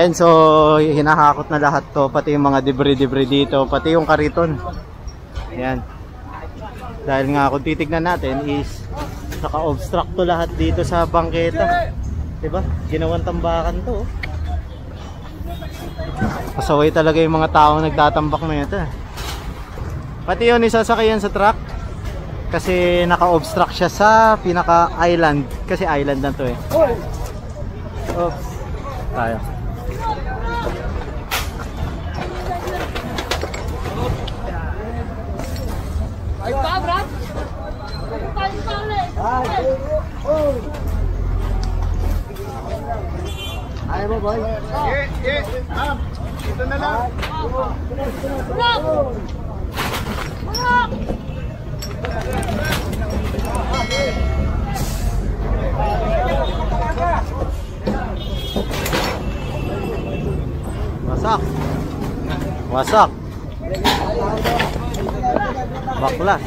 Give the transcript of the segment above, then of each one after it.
And so, hinahakot na lahat to, pati yung mga debris-debris dito, pati yung kariton. Ayan. Dahil nga kung titignan natin is naka-obstruct to lahat dito sa bangketa. Diba? Ginawang tambakan to. Pasaway talaga yung mga taong nagtatambak na ito. Pati yun isasakayan sa truck. Kasi naka-obstruct siya sa pinaka-island. Kasi island na to eh. Oops. Tayo. Ay, Brad! Ayaw mo, boy? Yes. Ito na lang. Wasak. Baklas.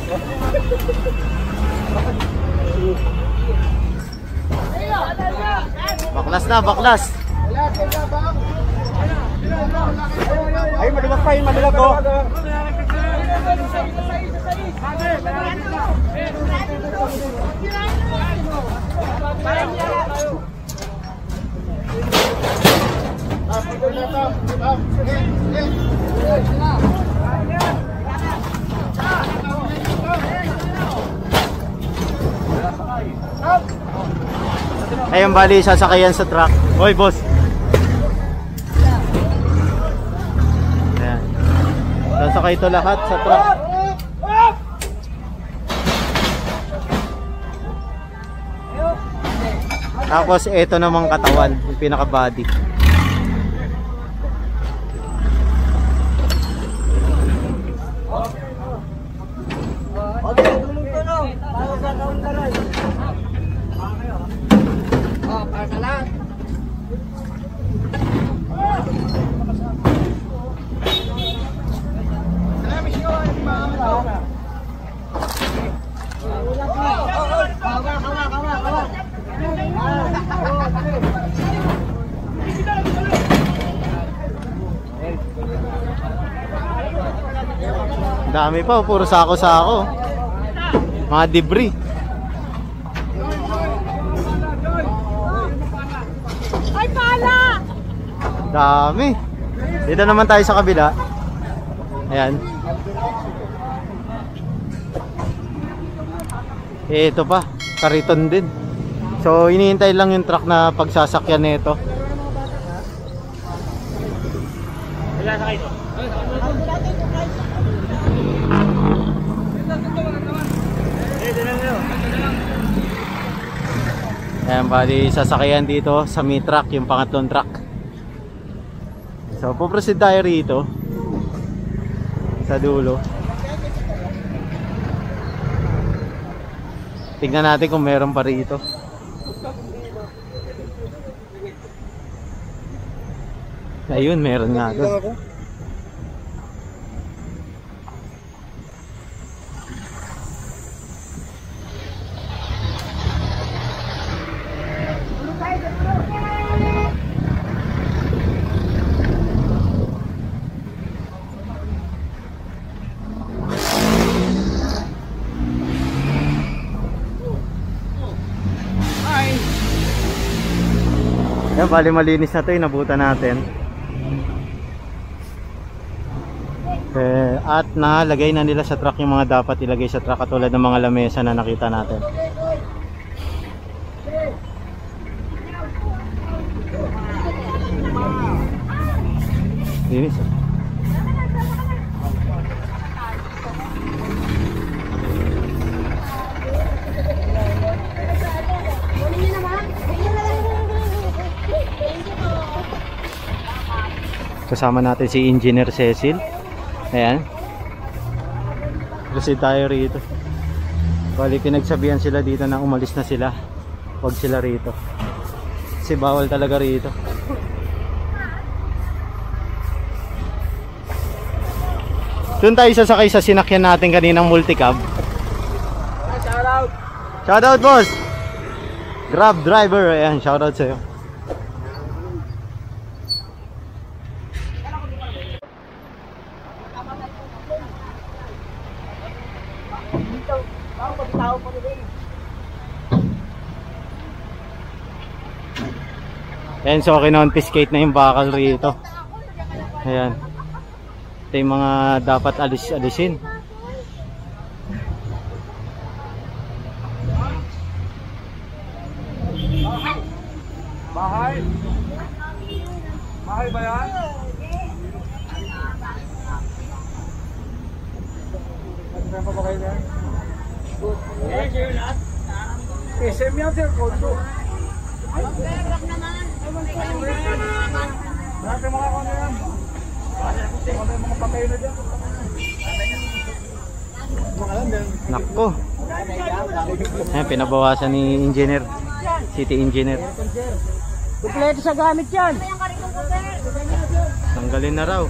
Baklas. Ay, madulas pa yun, madulas ko. Ayun, bali sasakayan sa truck. Hoy, boss. Ayan. Sasakay ito lahat sa truck. Tapos ito namang katawan, yung pinaka-body. Dami pa, puro sako-sako. Mga debris. Ay, pala! Dami. Dito naman tayo sa kabila. Ayan. Ito pa, kariton din. So, hinihintay lang yung truck na pagsasakyan nito. Wala na kayo. Ayan, bali sasakayan dito sa may truck, yung pangatlong truck. So, puproceed tayo rito sa dulo. Tignan natin kung meron pa rito. Ayun, meron nga doon. Yan, bali malinis na ito, inabutan natin. At nalagay na nila sa truck yung mga dapat ilagay sa truck, katulad ng mga lamesa na nakita natin. Linis. Kasama natin si Engineer Cecil. Ayan. Proceed tayo rito. Bali pinagsabihan sila dito na umalis na sila. Huwag sila rito. Kasi bawal talaga rito. Doon tayo sasakay sa sinakyan natin kaninang multicab. Shoutout! Shoutout, boss! Grab driver. Ayan, shoutout sa'yo. Ayan, so kinonfiscate na yung bakal rito. Ayan. Ito yung mga dapat alisin. Bahay? Bahay ba yan? Nagpapa ba kayo yan? SM yan sir, kondo. Lahat yung mga kondo yan. Mga patay na dyan. Nakko. Ayan, pinabawasan ni engineer. City engineer. Kompleto sa gamit yan. Tanggalin na raw.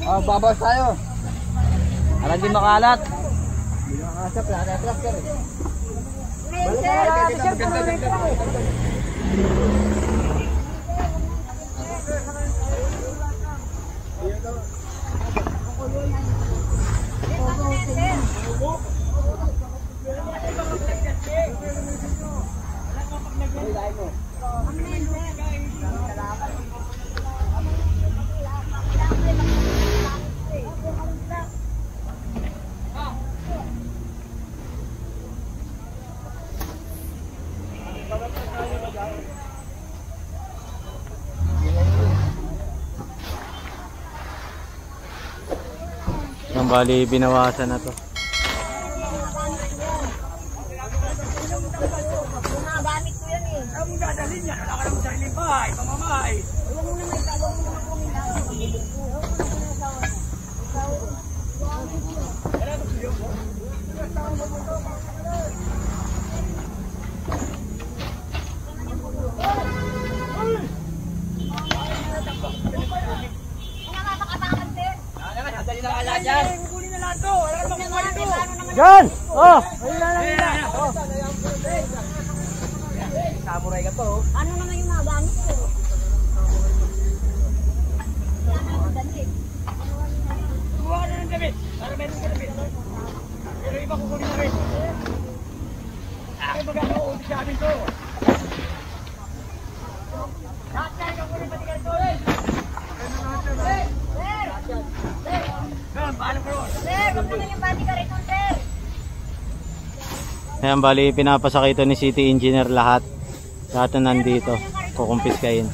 Ah, babawas tayo. Para di makalat. Asap na, tractor. Ang bali binawasan na to. Gamit ko yan eh. Ang dadalhin niya, wala ka naman sa iling bahay, pamamahay. Huwag mo na may talong mo na kung Yan! Oh! Samurai ka to. ano naman yung mga gamit ko? Kuha ka na ng damit. Para meron ka damit. Pero iba kukunin na rin. Ay, magkakaunti sa amin to. Lahat na ikaw kunin pati ka ito. Sir, paano ko ron? Sir, huwag naman yung bati ka rin nun, sir. Ayan, bali pinapasakay ito ni City Engineer lahat. Lahat na nandito. Kukumpiskain.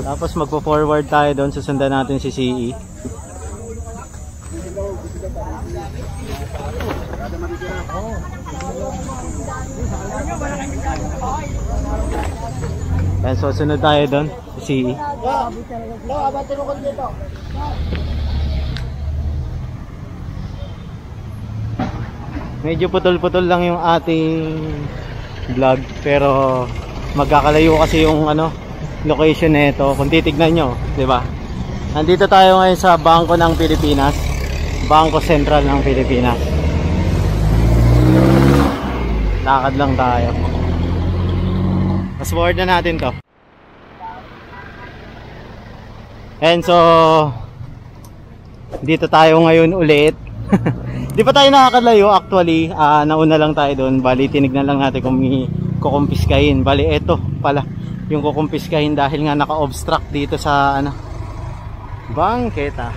Tapos magpo-forward tayo doon. Susundan natin si CE. Ayan, so sunod tayo doon si CE. Medyo putol-putol lang yung ating vlog, pero magkakalayo kasi yung location nito. Kung titignan nyo, di ba? Nandito tayo ngayon sa Bangko ng Pilipinas, Bangko Sentral ng Pilipinas. Lakad lang tayo. Mas forward na natin to. And so dito tayo ngayon ulit. Di pa tayo nakakalayo actually. Nauna lang tayo doon. Bali tinignan lang natin kung kukumpiskahin. Bali eto pala yung kukumpiskahin dahil nga naka-obstruct dito sa bangketa.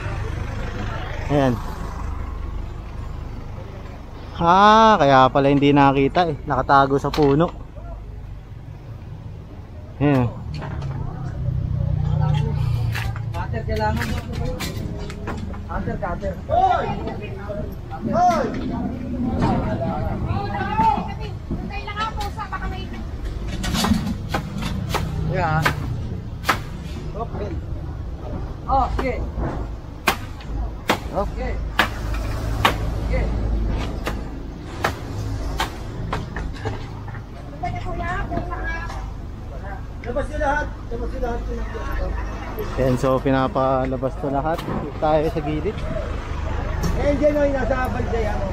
Ayan. Kaya pala hindi nakita eh. Nakatago sa puno. Ayan. Cutter kailangan mo. Cutter. Hoy! Hoy! Kailangan po sa baka may... Yeah. Okay. Oh, okay. Okay. Okay. Labas nyo lahat. Labas nyo lahat. Ayan, so pinapalabas to lahat. Tayo sa gilid. Eh, dyan o, nasa balday ako.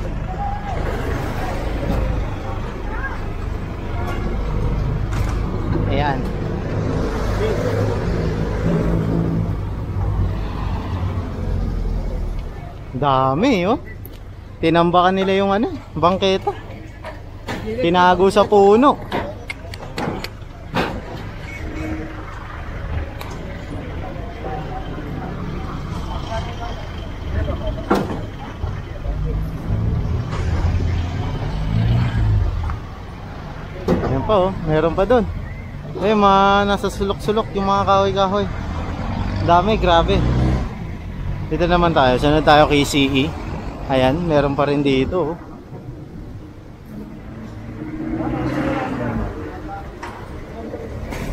Ayan. Dami oh. Tinambakan nila yung ano, bangketa. Tinago sa puno. Ayan pa oh, meron pa doon. Eh, nasa sulok-sulok yung mga kahoy-kahoy. Dami, grabe. Dito naman tayo, sunod tayo kay CE. Ayan, meron pa rin dito oh.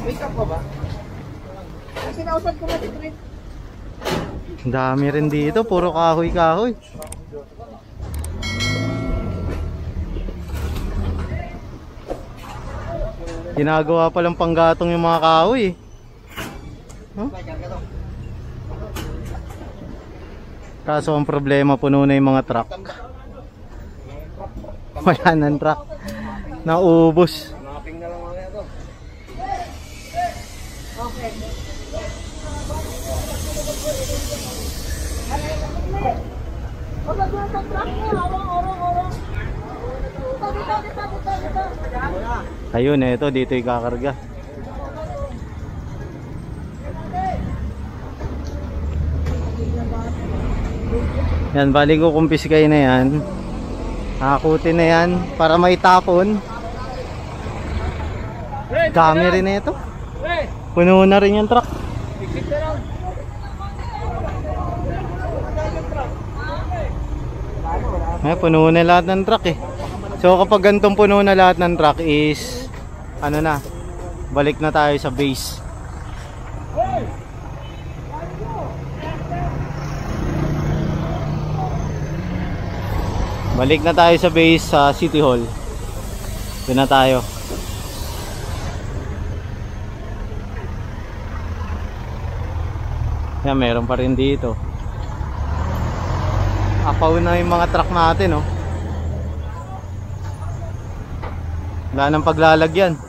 Wake up ka ba? Kasi nausap ko na dito rin. Dami rin dito, puro kahoy-kahoy. Ginagawa palang panggatong yung mga kahoy eh. Huh? Kaso ang problema, puno na yung mga truck. Wala nang truck. Naubos. Mapping na lang mga ito. Okay. Ayun, ito dito ikakarga. Yan, bali ko kumpiskay na yan. Hakutin na yan para may tapon. Dami rin na ito. Puno na rin yung truck. Ay, puno na lahat ng truck eh. So kapag ganitong puno na lahat ng truck is ano na, balik na tayo sa base. Balik na tayo sa base sa City Hall. Doon na tayo. Yan, meron pa rin dito. Apaw na yung mga truck natin oh. Wala nang paglalagyan.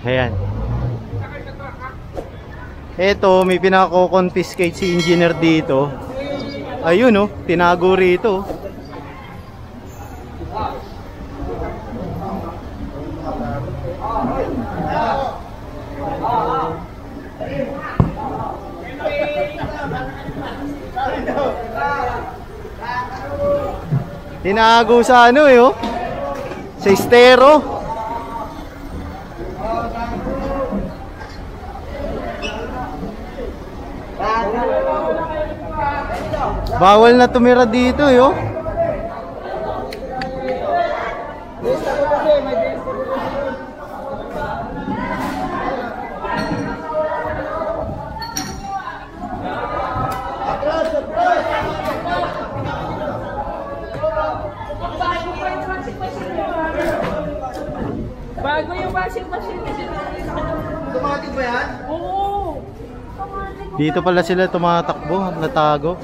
Ayan. Eto, may pinako-confiscate si engineer dito. Ayun oh, tinago rito. Tinago sa ano eh oh. Sa estero. Bawal na tumira dito eh oh. Bago yung washing machine. Automatic ba yan? Oo. Dito pala sila tumatakbo, natago.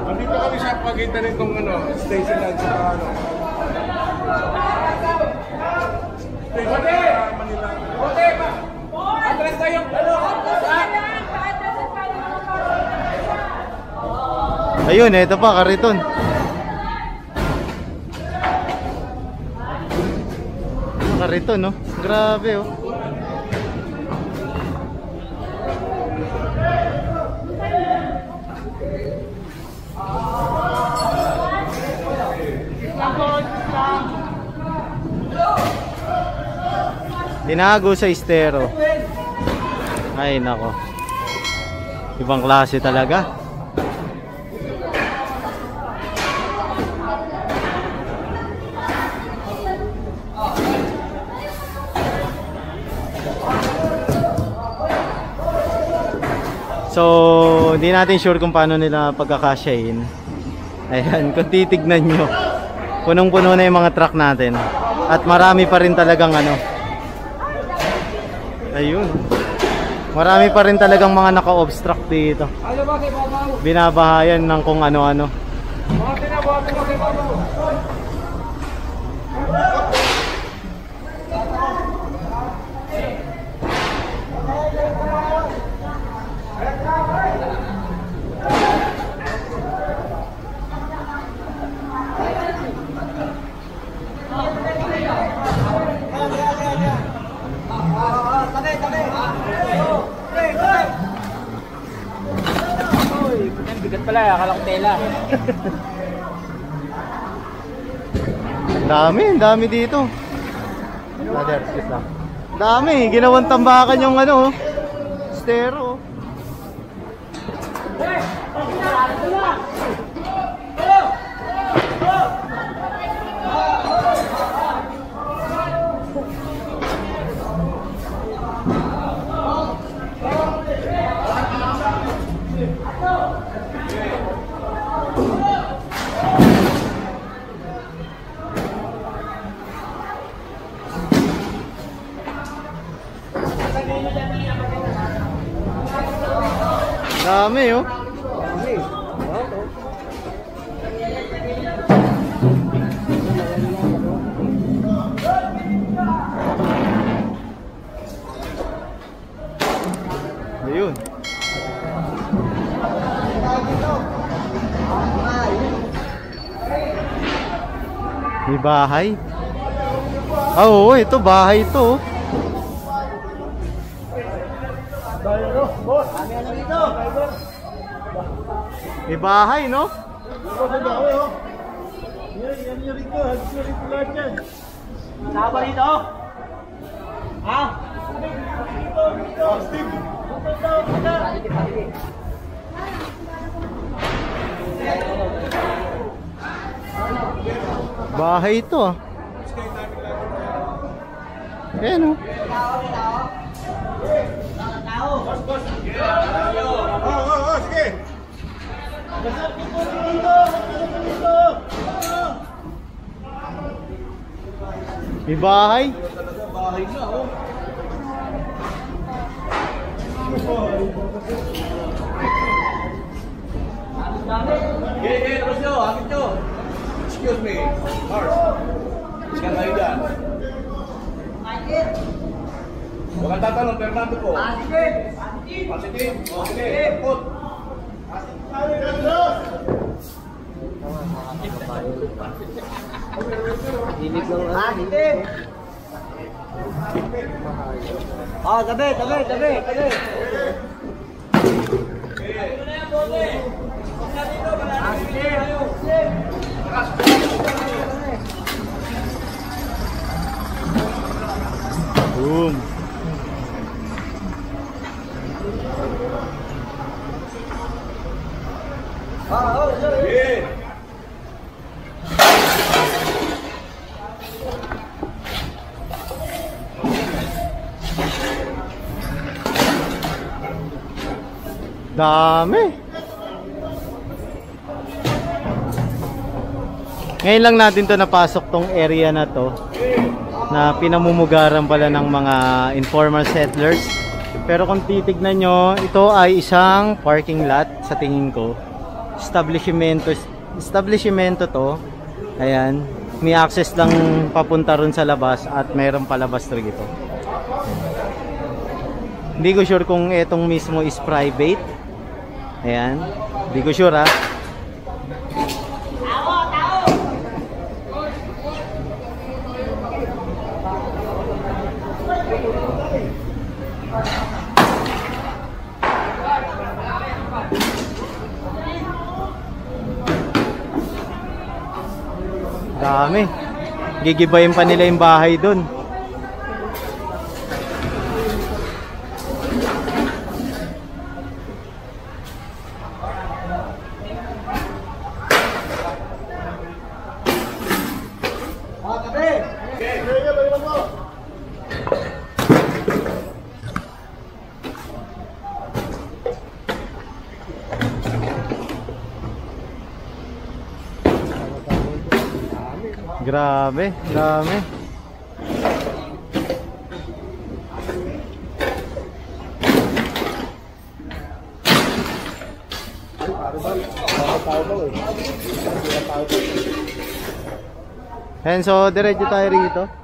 Nandito kami sa pagitan nitong ano, station lang sa ano. Bote! Bote pa! Atras tayo! Ayun, ito pa, kariton. Kariton, no? Grabe, oh. Tinago sa estero. Ay, nako. Ibang klase talaga. So, hindi natin sure kung paano nila pagkakasyahin. Ayan, kung titignan nyo, punong-puno na yung mga truck natin. At marami pa rin talagang ano. Ayun. Marami pa rin talagang mga naka-obstruct dito. Binabahayan ng kung ano-ano. Bigat pala, akala ko tela. Dami dito. Brother, excuse lang. Dami, ginawang tambakan yung ano, stero. Dami oh. Ayun. May bahay. Ah, oo, ito bahay ito. May bahay, no? Saba rito? Ha? Bahay ito ah. Ayan oh. Sige. May bahay. Bahay na, oh. Okay, tapos nyo, hapit nyo. Excuse me, Mars. Ikan kayo dyan. Huwag kang tatanong, Fernando po. Positive. Okay, put. Ah, tabi. Boom. Yeah. Dami. Ngayon lang natin to napasok tong area na to, na pinamumugaran pala ng mga informal settlers. Pero kung titignan nyo, ito ay isang parking lot sa tingin ko. Establishmento to. Ayan, may access lang papunta ron sa labas at mayroon palabas rin ito. Hindi ko sure kung itong mismo is private. Ayan, hindi ko sure ha. Dami. Gigibayin pa nila yung bahay doon. Grabe, grabe. And so, diretso tayo rito.